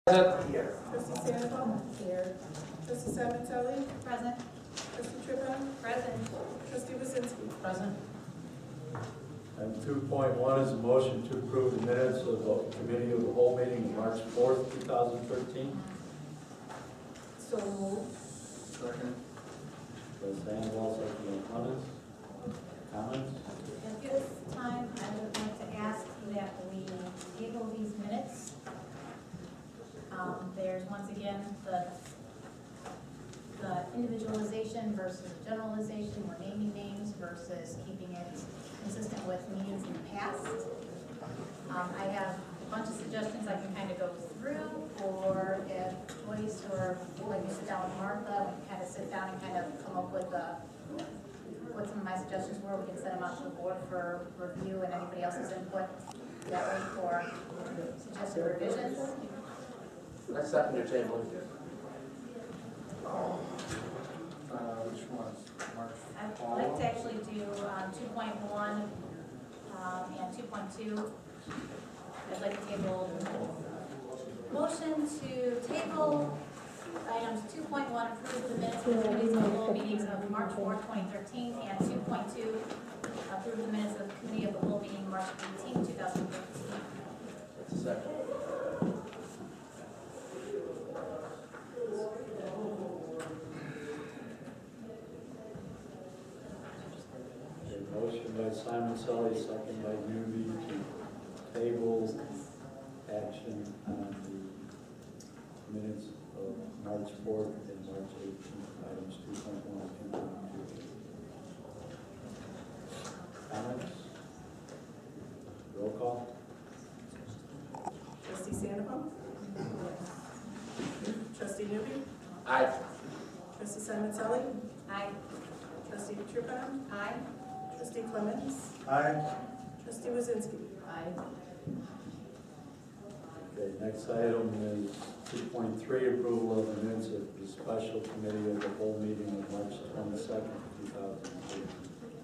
Here. Trustee Sandoval? Here. Trustee Simontelli? Present. Trustee Trippon? Present. Trustee Wazinski? Present. Item 2.1 is a motion to approve the minutes of the committee of the whole meeting of March 4th, 2013. So moved. Second. Trustee Sandoval, second by Clemens. Comments? At this time, I would like to ask that we table these minutes. There's once again the individualization versus generalization. We're naming names versus keeping it consistent with meetings in the past. I have a bunch of suggestions I can kind of go through, or if Joyce or like you sit down with Martha, we can kind of sit down and kind of come up with what some of my suggestions were. We can send them out to the board for review and anybody else's input that way for suggested revisions. I second your table. Which ones? March. I'd like to actually do 2.1 and 2.2. I'd like to table motion to table items 2.1, approve the minutes of the committees of the whole meetings of March 4th, 2013, and 2.2, approve the minutes of the committee of the whole meeting March 18th, 2013. Second. Motion by Simontelli, second by Newby to table action on the minutes of March 4th and March 18th, items 2.1 and 2.2. Comments? Roll call. Trustee Sandoval? Trustee Newby? Aye. Trustee Simontelli? Aye. Trustee Trippon? Aye. Trustee Clemens? Aye. Trustee Wazinski? Aye. Okay, next item is 2.3, approval of the minutes of the special committee of the whole meeting of March 22nd, 2013.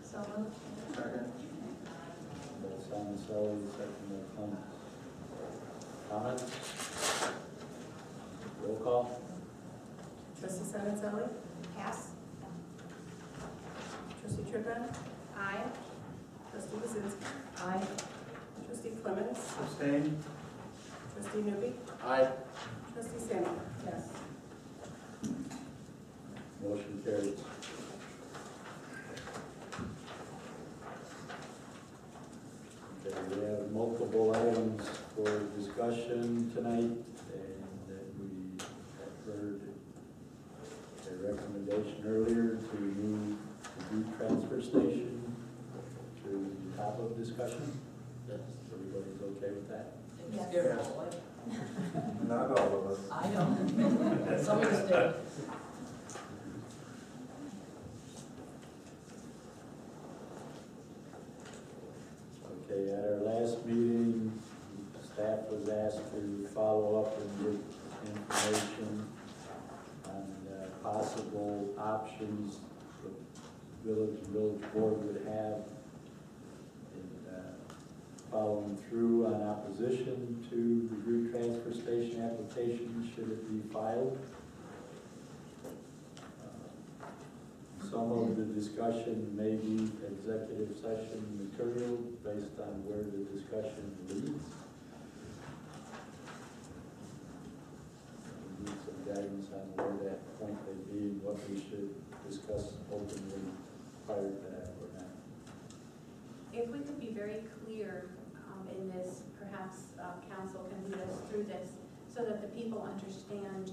So moved. Second. By Simontelli, second by Clemens. Comments? Roll call. Trustee Simontelli? Pass. Trustee Trippon? Aye. Trustee Wazinski? Aye. Trustee Clemens? Abstain. Trustee Newby? Aye. Trustee Sandoval? Yes. Motion carries. Okay, we have multiple items for discussion tonight, and that we have heard a recommendation earlier to move the Groot transfer station to the top of discussion. Yes. Everybody's okay with that? Yes. Not all of us. I know. Some of us do. Okay, at our last meeting, staff was asked to follow up and give information on possible options the village board would have in following through on opposition to the Groot transfer station application, should it be filed. Some of the discussion may be executive session material based on where the discussion leads. We need some guidance on where that point may be and what we should discuss openly prior to that or not. If we could be very clear in this, perhaps council can lead us through this so that the people understand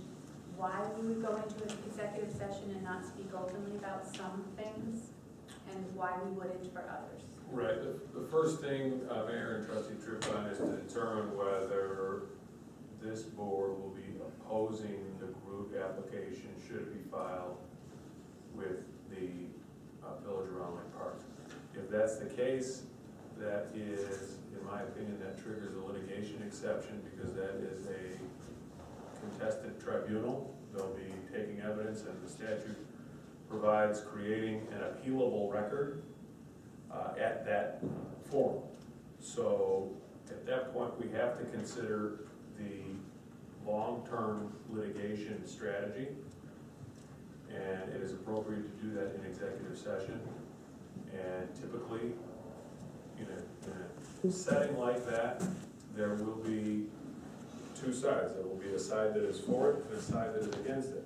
why we would go into an executive session and not speak openly about some things and why we wouldn't for others. Right. The first thing, Mayor and Trustee Trippon, is to determine whether this board will be opposing the Groot application should it be filed with the Village of Round Lake Park. If that's the case, that is, in my opinion, that triggers a litigation exception because that is a contested tribunal. They'll be taking evidence, and the statute provides creating an appealable record at that forum. So at that point, we have to consider the long-term litigation strategy, and it is appropriate to do that in executive session. And typically, in a setting like that, there will be two sides. There will be a side that is for it and a side that is against it.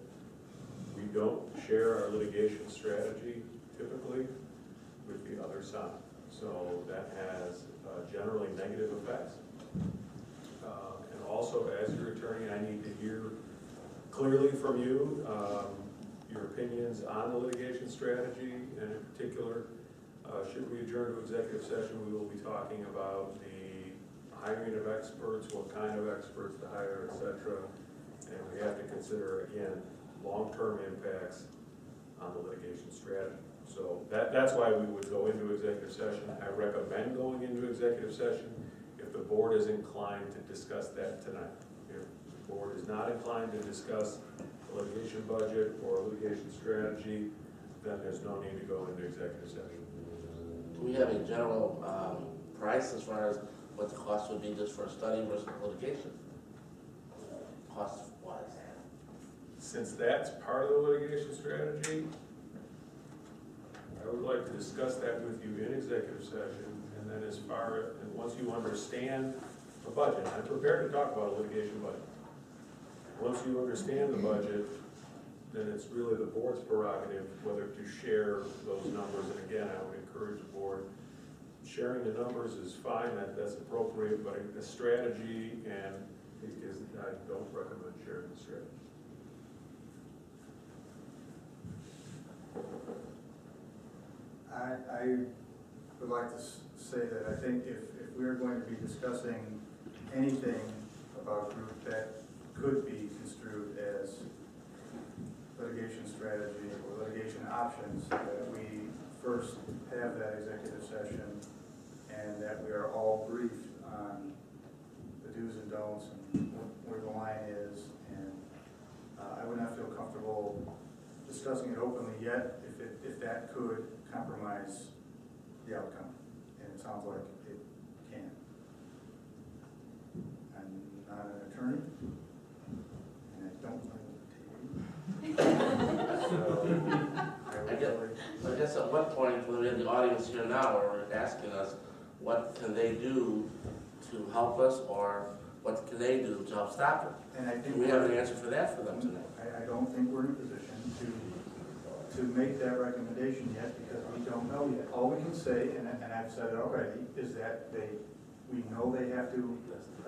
We don't share our litigation strategy typically with the other side. So that has generally negative effects. And also, as your attorney, I need to hear clearly from you your opinions on the litigation strategy, and in particular, should we adjourn to executive session, we will be talking about the hiring of experts, what kind of experts to hire, et cetera. And we have to consider, again, long-term impacts on the litigation strategy. So that's why we would go into executive session. I recommend going into executive session if the board is inclined to discuss that tonight. If the board is not inclined to discuss the litigation budget or litigation strategy, then there's no need to go into executive session. Do we have a general price as far as what the cost would be just for a study versus litigation? Cost-wise? Since that's part of the litigation strategy, I would like to discuss that with you in executive session, and then and once you understand the budget, I'm prepared to talk about a litigation budget. Once you understand the budget, then it's really the board's prerogative whether to share those numbers. And again, I would encourage the board, sharing the numbers is fine, that's appropriate, but the strategy I don't recommend sharing the strategy. I would like to say that I think if we're going to be discussing anything about Groot that could be construed as litigation strategy or litigation options, that we first have that executive session and that we are all briefed on the do's and don'ts and where the line is. And I would not feel comfortable discussing it openly yet if that could compromise the outcome, and it sounds like it can. I'm not an attorney, and I don't play So I guess at what point, when we have the audience here now, are asking us, what can they do to help us, or what can they do to help stop it? And I think Do we have an answer for that for them tonight? I don't think we're in a position to make that recommendation yet, because we don't know yet. All we can say, and I've said it already, is that we know they have to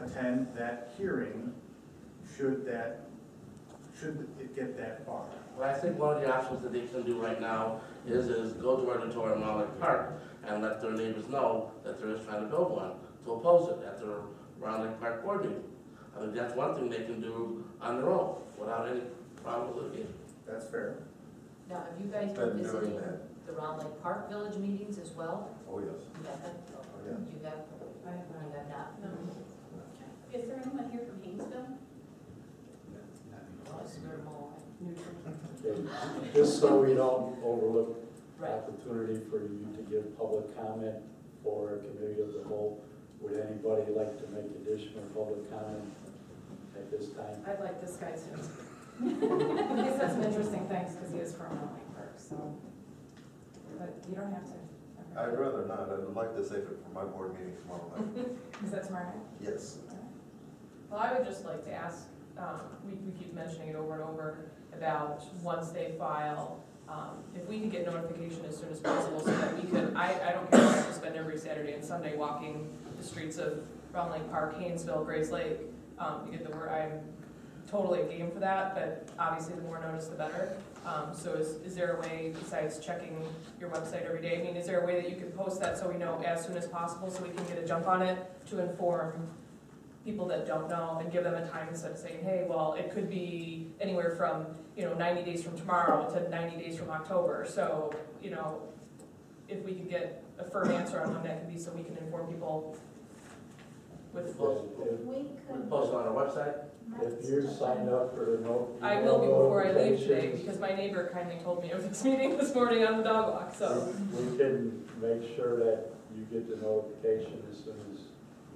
attend that hearing should it get that far. Well, I think one of the options that they can do right now is go to auditorium Round Lake Park and let their neighbors know that they're just trying to build one to oppose it at their Round Lake Park board meeting. I think that's one thing they can do on their own without any problem with litigation. That's fair. Now, have you guys been visiting the Round Lake Park Village meetings as well? Oh, yes. You have them? Oh, yeah. You have? I have You have not? No. Is there anyone here from Haynesville? Well, it's very more Okay, just so we don't overlook Right. opportunity for you to give public comment for a committee of the whole, would anybody like to make additional public comment at this time? I'd like this guy to. He said some interesting things because he is from Round Lake Park, so, but you don't have to. I'd rather not. I'd like to save it for my board meeting tomorrow night. Is that tomorrow night? Yes. Well, I would just like to ask, we keep mentioning it over and over, about once they file, if we could get notification as soon as possible so that we could, I don't care if I have to spend every Saturday and Sunday walking the streets of Round Lake Park, Haynesville, Grays Lake, to get the word. I'm totally game for that, but obviously the more notice the better. So is there a way, besides checking your website every day, I mean, is there a way that you could post that so we know as soon as possible so we can get a jump on it to inform people that don't know and give them a time instead of saying, hey, well, it could be anywhere from, 90 days from tomorrow to 90 days from October. So, if we could get a firm answer on when that could be so we can inform people with. We We could. post it on our website. If you signed up for the I will be before I leave today because my neighbor kindly told me of this meeting this morning on the dog walk, so. We can make sure that you get the notification as soon as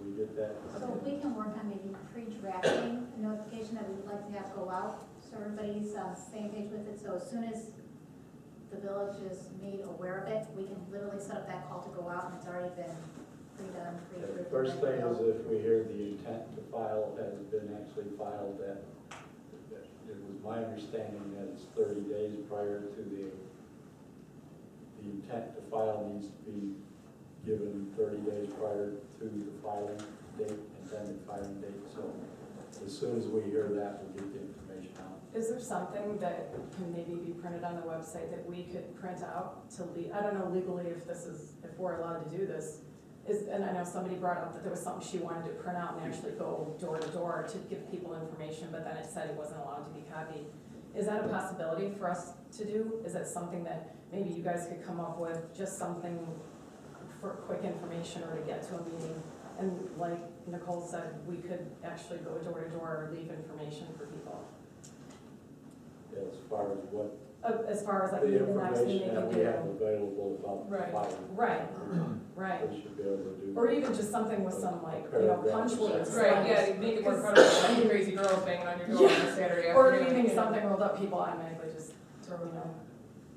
we get that? So we can work on maybe pre-drafting a notification that we would like to have go out, so everybody's on the same page with it. So as soon as the village is made aware of it, we can literally set up that call to go out, and it's already been pre-done, The pre-approved. first thing is if we hear the intent to file has been actually filed, that it was my understanding that it's 30 days prior to the intent to file needs to be given 30 days prior to the filing date, intended filing date. So as soon as we hear that, we'll get the information out. Is there something that can maybe be printed on the website that we could print out to I don't know legally if we're allowed to do this. And I know somebody brought up that there was something she wanted to print out and actually go door to door to give people information, but then it said it wasn't allowed to be copied. Is that a possibility for us to do? Is that something that maybe you guys could come up with, just something for quick information or to get to a meeting? And like Nicole said, we could actually go door to door or leave information for people. As far as what As far as like the the next thing they information that can we have do. available about the Right. filing. Right. We should be able to do. Or even just something with some like, punch words. Right, yeah, to make it more credible, like crazy girls banging on your door on a Saturday Or afternoon. leaving you know. something rolled up, people automatically just throw,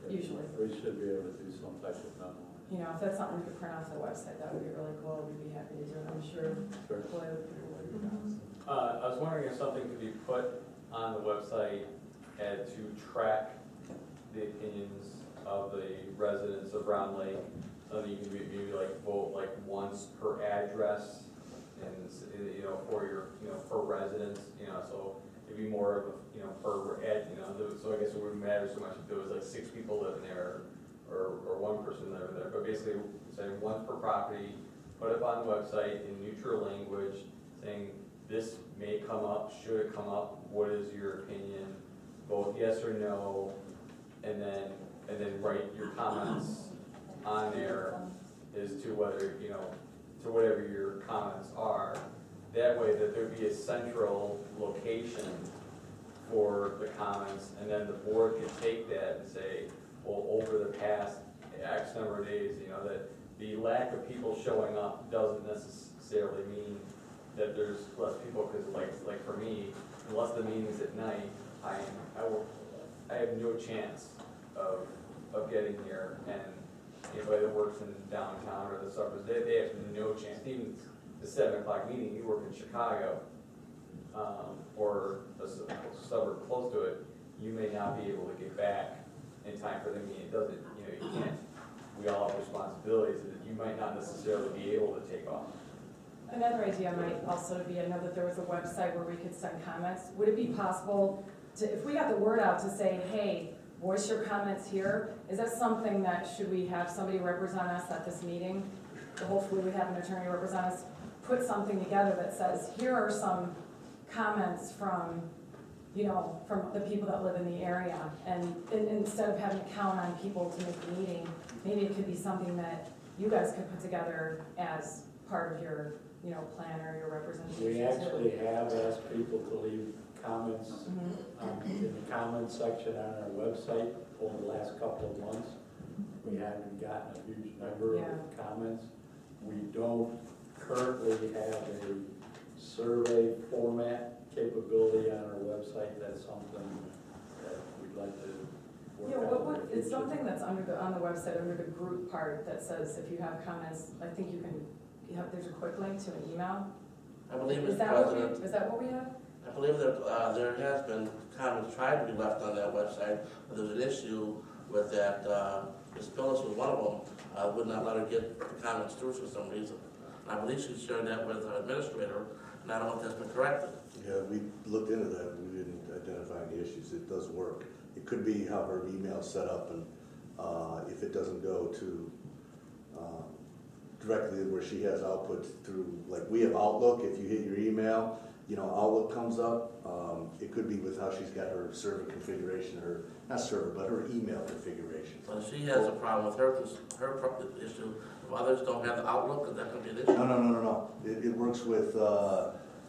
usually. We should be able to do some type of memo. If that's something we could print off the website, that would be really cool. We'd be happy to do it, I'm sure. Sure. Hopefully other people would. I was wondering if something could be put on the website and to track the opinions of the residents of Round Lake. So you can maybe like vote like once per address and, for your, per residence, so it'd be more of, per ad, so I guess it wouldn't matter so much if there was like 6 people living there or 1 person living there, but basically saying once per property, put it on the website in neutral language, saying this may come up, should it come up, what is your opinion, vote yes or no, and then write your comments on there as to whether, to whatever your comments are. That way that there'd be a central location for the comments, and then the board could take that and say, well, over the past X number of days, that the lack of people showing up doesn't necessarily mean that there's less people, because like for me, unless the meeting's at night, I have no chance of getting here, and anybody that works in downtown or the suburbs, they have no chance. Even the 7 o'clock meeting, you work in Chicago, or a suburb close to it, you may not be able to get back in time for the meeting. It doesn't, you can't, we all have responsibilities that you might not necessarily be able to take off. Another idea might also be, I know that there was a website where we could send comments. Would it be possible to, if we got the word out to say, hey, voice your comments here, is that something that, should we have somebody represent us at this meeting? Hopefully we have an attorney represent us, put something together that says, here are some comments from, from the people that live in the area. And instead of having to count on people to make the meeting, maybe it could be something that you guys could put together as part of your, plan or your representation. We actually have asked people to leave comments in the comments section on our website over the last couple of months. We haven't gotten a huge number of comments. We don't currently have a survey format capability on our website. That's something that we'd like to work on. It's something that's on the website, under the group part, that says if you have comments, I think there's a quick link to an email. I believe, Is Mr. that President, is that what we have? I believe that there has been comments tried to be left on that website, but there's an issue with that. Ms. Phyllis was one of them, would not let her get the comments through for some reason. And I believe she shared that with her administrator, and I don't know if that's been corrected. Yeah, we looked into that, and we didn't identify any issues. It does work. It could be how her email's set up, and if it doesn't go to directly where she has output through, like we have Outlook, if you hit your email, Outlook comes up. It could be with how she's got her server configuration, not server, but her email configuration. So if she has a problem with her issue, if others don't have the Outlook, is that going to be an issue? No. It works with,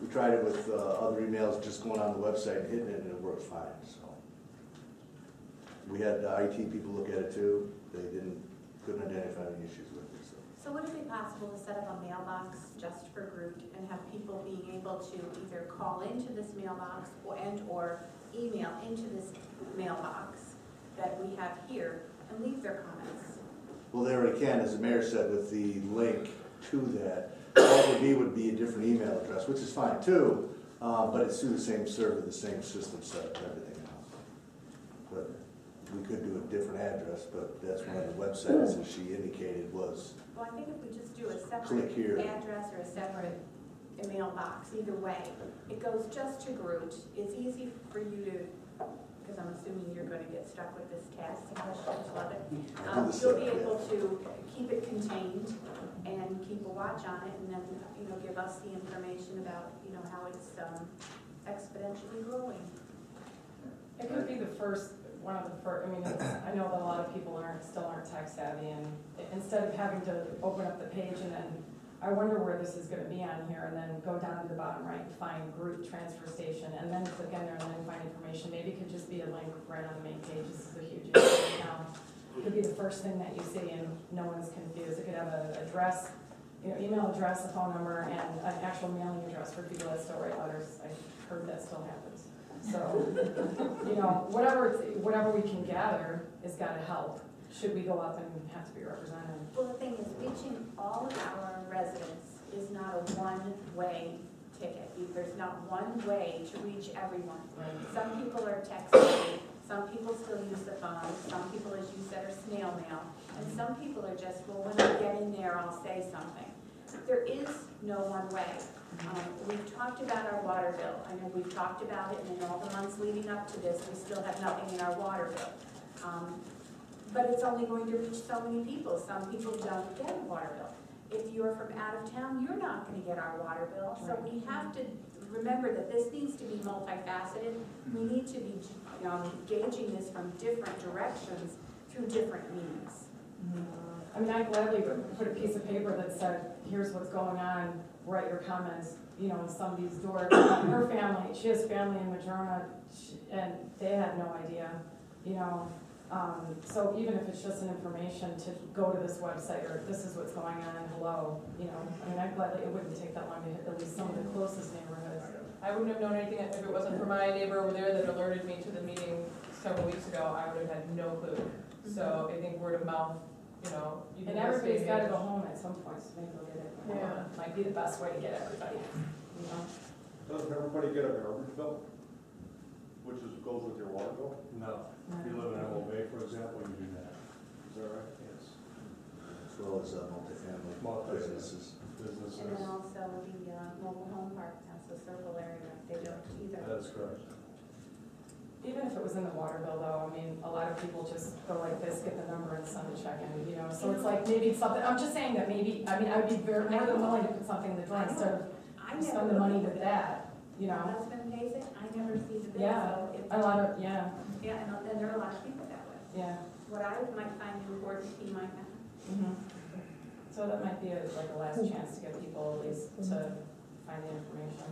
we tried it with other emails, just going on the website and hitting it, and it works fine, so. We had IT people look at it too. They couldn't identify any issues with it, so. So would it be possible to set up a mailbox just for Groot and have people being able to either call into this mailbox or email into this mailbox that we have here and leave their comments? Well, they already can, as the mayor said, with the link to that. All it would be a different email address, which is fine too, but it's through the same server, the same system set, and everything else. But we could do a different address, but that's one of the websites that she indicated was. Well, I think if we just do a Click here. separate address or a separate mailbox, either way, it goes just to Groot. It's easy for you to, because I'm assuming you're going to get stuck with this task, questions, love it. You'll be able to keep it contained and keep a watch on it, and then, give us the information about, how it's exponentially growing. It could be one of the first, I know that a lot of people still aren't tech savvy, and instead of having to open up the page and then, I wonder where this is gonna be on here, and then go down to the bottom right, find Groot transfer station, and then click in there and then find information. Maybe it could just be a link right on the main page. This is a huge issue now. It could be the first thing that you see and no one's confused. It could have an address, email address, a phone number, and an actual mailing address for people that still write letters. I've heard that still happens. So, whatever we can gather has got to help. Should we go up and have to be represented? Well, the thing is, reaching all of our residents is not a one-way ticket. There's not one way to reach everyone. Some people are tech-savvy, some people still use the phone, some people, as you said, are snail mail, and some people are just, well, when I get in there, I'll say something. There is no one way. We've talked about our water bill. I know we've talked about it, and in all the months leading up to this, we still have nothing in our water bill. But it's only going to reach so many people. Some people don't get a water bill. If you're from out of town, you're not going to get our water bill. So we have to remember that this needs to be multifaceted. We need to be gauging this from different directions through different means. I'd gladly put a piece of paper that said, here's what's going on, write your comments, in some of these doors. Her family, she has family in Madrona, and they had no idea, so even if it's just an information to go to this website, or this is what's going on, hello, I'd gladly, it wouldn't take that long to hit at least some of the closest neighborhoods. I wouldn't have known anything if it wasn't for my neighbor over there that alerted me to the meeting several weeks ago. I would have had no clue. So I think word of mouth, And everybody's got to go home at some point, so maybe they'll get it. Yeah. Might be the best way to get everybody, Doesn't everybody get a garbage bill? Which goes with your water bill? No. If you live in Emerald Bay, for example, you do that. Is that right? Yes. As well as multifamily businesses. And then also the mobile home park, that's the circle area, they don't either. That's correct. Even if it was in the water bill though, a lot of people just go like this, get the number and send a check in, so it's like maybe it's something, I'm just saying that maybe, I would be more than willing to put something in the drawer instead of spend the money with that, My husband pays it, I never see the bill, Yeah, so if. a lot of, yeah, Yeah, and there are a lot of people that way. yeah. What I might find important, he might not. So that might be a last chance to get people at least to find the information.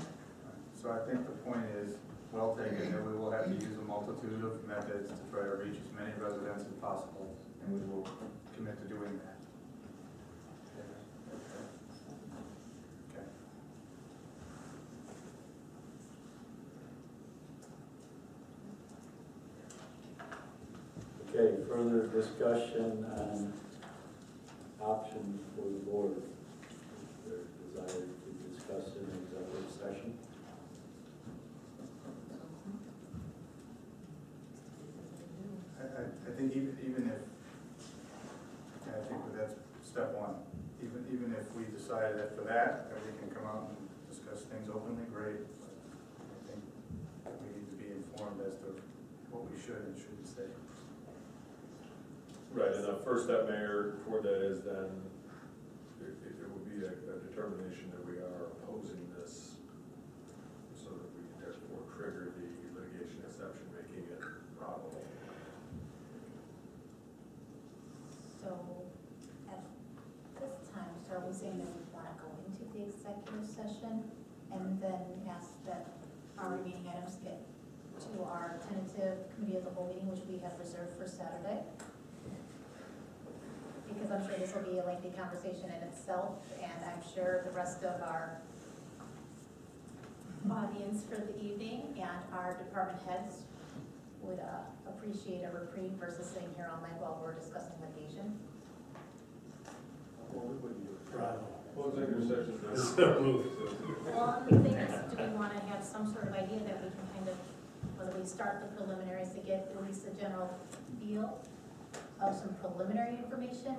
So I think the point is well taken, that we will have to use a multitude of methods to try to reach as many residents as possible, and we will commit to doing that. Okay, further discussion on options for the board. Is there a desire to discuss in executive session? I think even if, and I think that's step one, even if we decide that for that we can come out and discuss things openly, great. But I think we need to be informed as to what we should and shouldn't say. Right, and the first step, Mayor, toward that is then, it would be a determination that we are opposing this, so that we can therefore trigger the litigation exception, making it probable. So, at this time, so are we saying that we want to go into the executive session and then ask that our remaining items get to our tentative committee of the whole meeting, which we have reserved for Saturday? because I'm sure this will be a lengthy conversation in itself, and I'm sure the rest of our audience for the evening and our department heads would appreciate a reprieve versus sitting here all night while we're discussing litigation. Well, executive session. Well, the thing is, do we want to have some sort of idea that we can kind of, whether we start the preliminaries to get at least a general feel of some preliminary information,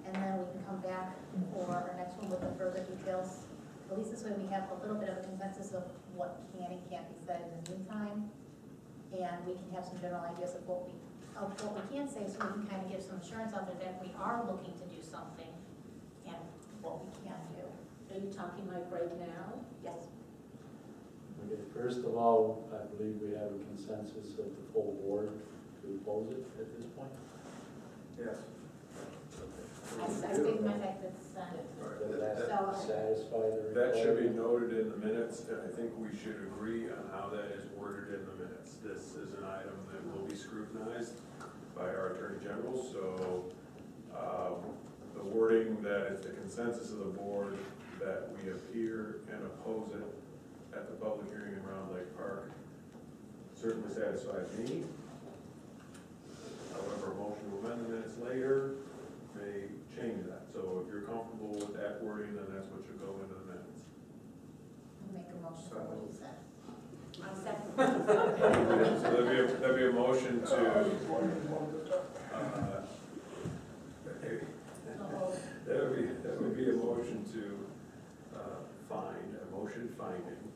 and then we can come back for our next one with the further details. At least this way we have a little bit of a consensus of what can and can't be said in the meantime, and we can have some general ideas of what we can say, so we can kind of give some assurance out there that we are looking to do something and what we can do. Are you talking like right now? Yes. Okay, first of all, I believe we have a consensus of the full board to oppose it at this point. Yes. I stated my fact that Does that So- satisfy the That should be requirement? noted in the minutes, and I think we should agree on how that is worded in the minutes. This is an item that will be scrutinized by our Attorney General, so the wording that it's the consensus of the board that we appear and oppose it at the public hearing in Round Lake Park certainly satisfies me. However, a motion to amend the minutes later may change that. So if you're comfortable with that wording, then that's what should go into the minutes. make a motion for what you said. I'll second. So that'd be a motion to, that would be a motion to motion finding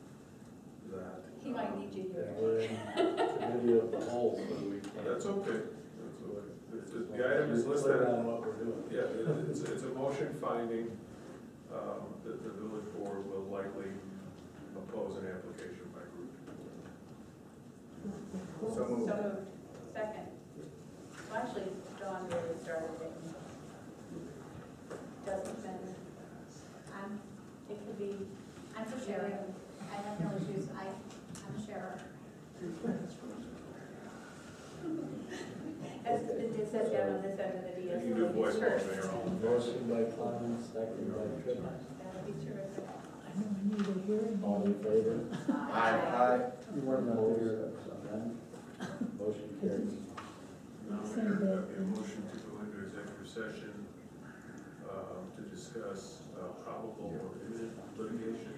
that. He might need you Yeah, here. we're in committee of the whole, so we can't. That's okay. The item is listed. Clear on what we're doing. Yeah, it's a motion finding that the village board will likely oppose an application by Groot. So moved. So moved. Second. Well, actually, Dawn really started it. Doesn't matter. It could be, I'm for sharing. I have no issues. I'm a sharer. it says down on this end of the deal. You can do voice vote, Mayor. Motion by Clemens, second by Tripp. That would be terrific. All in favor? Aye. You weren't opposed, none? Motion carries. Now, there'd be a motion to go into executive session to discuss probable or imminent litigation.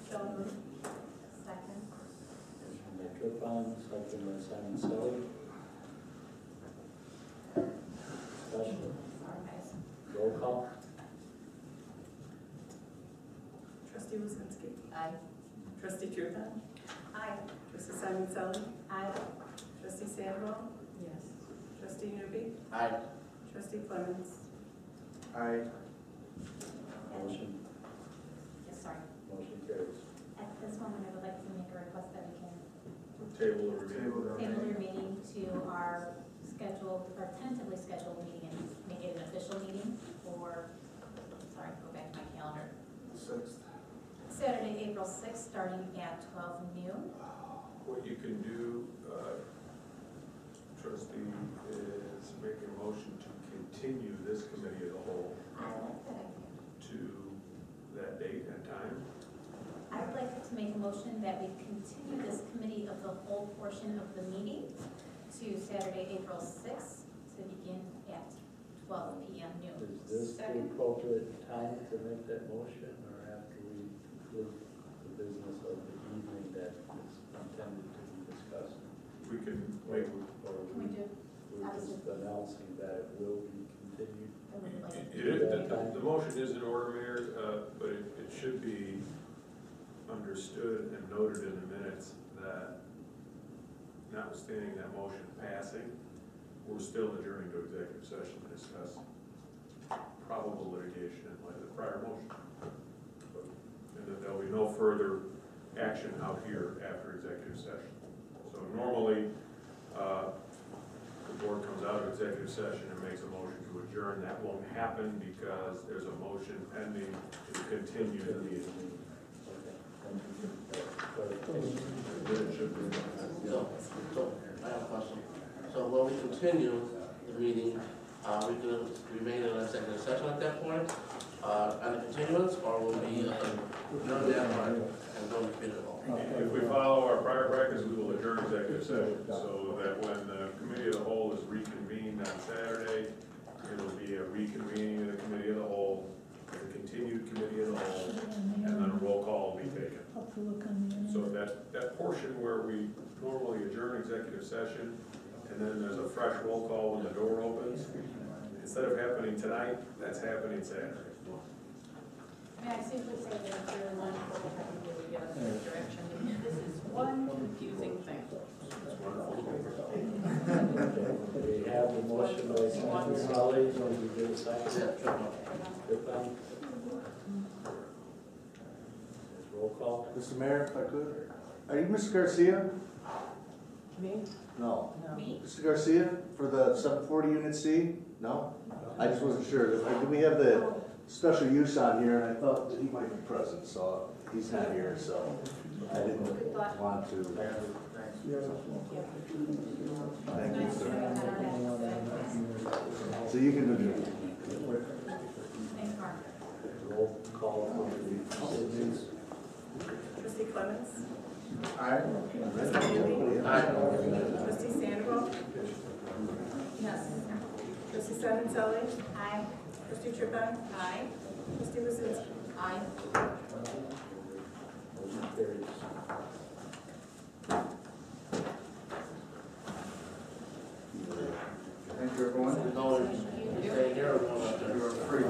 So moved. Second. Motion by Tripp, second by Simon Sully. Discussion, Sorry, guys. roll call. Trustee Wuzinski. Aye. Trustee Trupa. Aye. Trustee Simon Sully. Aye. Trustee Sandwell. Yes. Trustee Newby. Aye. Trustee Clemens. Aye. Motion, Yes, sorry. motion carries. At this moment, I would like to make a request that we can Table or review. table your meeting to our scheduled, or tentatively scheduled meeting and make it an official meeting for, sorry, go back to my calendar. 6th. Saturday, April 6th, starting at 12 noon. What you can do, trustee, is make a motion to continue this committee of the whole I like that idea. to that date and time. I would like to make a motion that we continue this committee of the whole portion of the meeting to Saturday, April 6th, to begin at 12 p.m. noon. Is this the Second. appropriate time to make that motion, or after we conclude the business of the evening that is intended to be discussed? We can make, Or Can we do, we're just announcing that it will be continued? I would like, the motion is in order, Mayor, but it should be understood and noted in the minutes that notwithstanding that motion passing, we're still adjourning to executive session to discuss probable litigation in light of the prior motion. And that there'll be no further action out here after executive session. So normally, the board comes out of executive session and makes a motion to adjourn. That won't happen because there's a motion pending to continue the meeting. Okay, thank you. It should be. So, I have a question. So continue the meeting, we can remain in an executive session at that point, on the continuance, or will be adjourn that part and go to committee of the whole. If we follow our prior practice, we will adjourn executive session, so that when the committee of the whole is reconvened on Saturday, it'll be a reconvening of the committee of the whole, a continued committee of the whole, and then a roll call will be taken. So that portion where we normally adjourn executive session, and then there's a fresh roll call when the door opens, instead of happening tonight, that's happening Saturday. May I simply say that it's really wonderful to have you really give us this direction? This is one confusing thing. We have the motion by Senator Sully, so we do a second. Tripon. Roll call. Mr. Mayor, if I could, are you Mr. Garcia? Me? No. No. Me? Mr. Garcia, for the 740 Unit C? No? I just wasn't sure. Do we have the special use on here, and I thought that he might be present, so he's not here, so I didn't want to. Thank you, sir. So you can do it. Thanks, Mark. Roll call for the citizens. Trustee Clements? Aye. Trustee Newby? Aye. Trustee Sandoval? Yes. Trustee Simoncelli? Aye. Trustee Tripon? Aye. Trustee Lucinski? Aye. Motion carries. Thank you, everyone. We're going, staying here or going up there? You are free.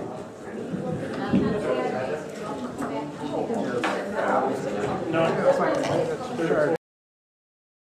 No.